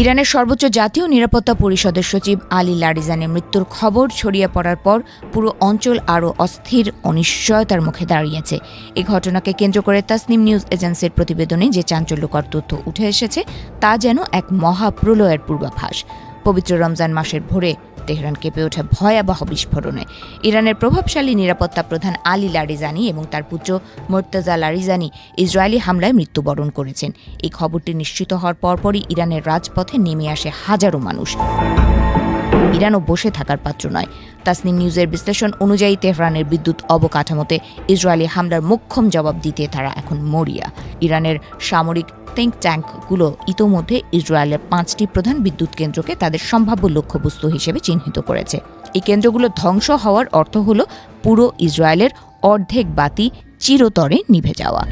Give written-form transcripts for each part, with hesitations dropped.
ইরানের সর্বোচ্চ জাতীয় নিরাপত্তা পরিষদের সচিব আলী লারিজানির মৃত্যুর খবর ছড়িয়ে পড়ার পর পুরো অঞ্চল আরও অস্থির অনিশ্চয়তার মুখে দাঁড়িয়েছে। এই ঘটনাকে কেন্দ্র করে তাসনিম নিউজ এজেন্সির প্রতিবেদনে যে চাঞ্চল্যকর তথ্য উঠে এসেছে তা যেন এক মহাপ্রলয়ের পূর্বাভাস। পবিত্র রমজান মাসের ভোরে তেহরান কেঁপে ওঠে ভয়াবহ বিস্ফোরণে। ইরানের প্রভাবশালী নিরাপত্তা প্রধান আলী লারিজানি এবং তার পুত্র মোর্তাজা লারিজানি ইসরায়েলি হামলায় মৃত্যুবরণ করেছেন। এই খবরটি নিশ্চিত হওয়ার পরপরই ইরানের রাজপথে নেমে আসে হাজারো মানুষ। ইরানও বসে থাকার পাত্র নয়। তাসনিম নিউজের বিশ্লেষণ অনুযায়ী তেহরানের বিদ্যুৎ অবকাঠামোতে ইসরায়েলি হামলার মোক্ষম জবাব দিতে তারা এখন মরিয়া। ইরানের সামরিক থিঙ্ক ট্যাঙ্কগুলো ইতোমধ্যে ইসরায়েলের 5টি প্রধান বিদ্যুৎ কেন্দ্রকে তাদের সম্ভাব্য লক্ষ্যবস্তু হিসেবে চিহ্নিত করেছে। এই কেন্দ্রগুলো ধ্বংস হওয়ার অর্থ হল পুরো ইসরায়েলের অর্ধেক বাতি চিরতরে নিভে যাওয়া।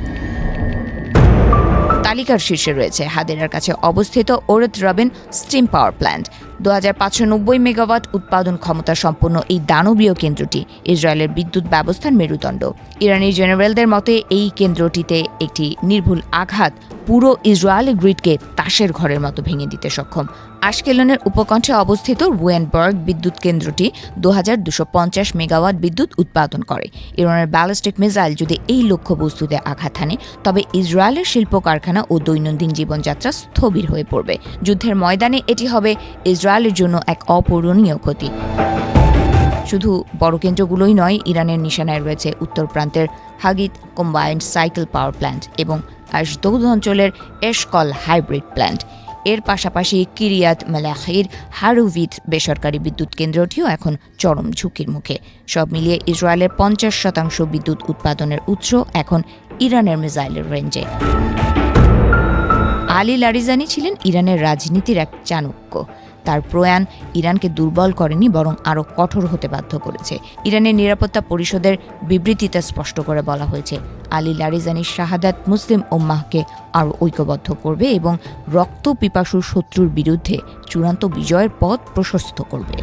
তালিকার শীর্ষে রয়েছে হাদেরার কাছে অবস্থিত Orot Rabin steam power plant. 2590 megawatt উৎপাদন ক্ষমতা সম্পন্ন এই দানবীয় কেন্দ্রটি ইসরায়েলের বিদ্যুৎ ব্যবস্থার মেরুদণ্ড। ইরানি জেনারেলদের মতে এই কেন্দ্রটিতে একটি নির্ভুল আঘাত পুরো ইসরায়েলি গ্রিডকে তাসের ঘরের মতো ভেঙে দিতে সক্ষম। আশকেলনের উপকণ্ঠে অবস্থিত রুয়েনবার্গ বিদ্যুৎ কেন্দ্রটি 2250 মেগাওয়াট বিদ্যুৎ উৎপাদন করে। ইরানের ব্যালিস্টিক মিসাইল যদি এই লক্ষ্যবস্তুতে আঘাত হানে তবে ইসরায়েলের শিল্প কারখানা ও দৈনন্দিন জীবনযাত্রা স্থবির হয়ে পড়বে। যুদ্ধের ময়দানে এটি হবে ইসরায়েলের জন্য এক অপূরণীয় ক্ষতি। শুধু বড় কেন্দ্রগুলোই নয়, ইরানের নিশানায় রয়েছে উত্তর প্রান্তের হাগিত কম্বাইন্ড সাইকেল পাওয়ার প্ল্যান্ট এবং আশদৌদ অঞ্চলের এশকল হাইব্রিড প্ল্যান্ট। এর পাশাপাশি কিরিয়াত মেলাখির হারুভিত বেসরকারি বিদ্যুৎ কেন্দ্রটিও এখন চরম ঝুঁকির মুখে। সব মিলিয়ে ইসরায়েলের 50% বিদ্যুৎ উৎপাদনের উৎস এখন ইরানের মিসাইলের রেঞ্জে। আলী লারিজানি ছিলেন ইরানের রাজনীতির এক চাণক্য। তার প্রয়াণ ইরানকে দুর্বল করেনি, বরং আরও কঠোর হতে বাধ্য করেছে। ইরানের নিরাপত্তা পরিষদের বিবৃতিতে স্পষ্ট করে বলা হয়েছে, আলী লারিজানির শাহাদাত মুসলিম উম্মাহকে আরও ঐক্যবদ্ধ করবে এবং রক্তপিপাসু শত্রুর বিরুদ্ধে চূড়ান্ত বিজয়ের পথ প্রশস্ত করবে।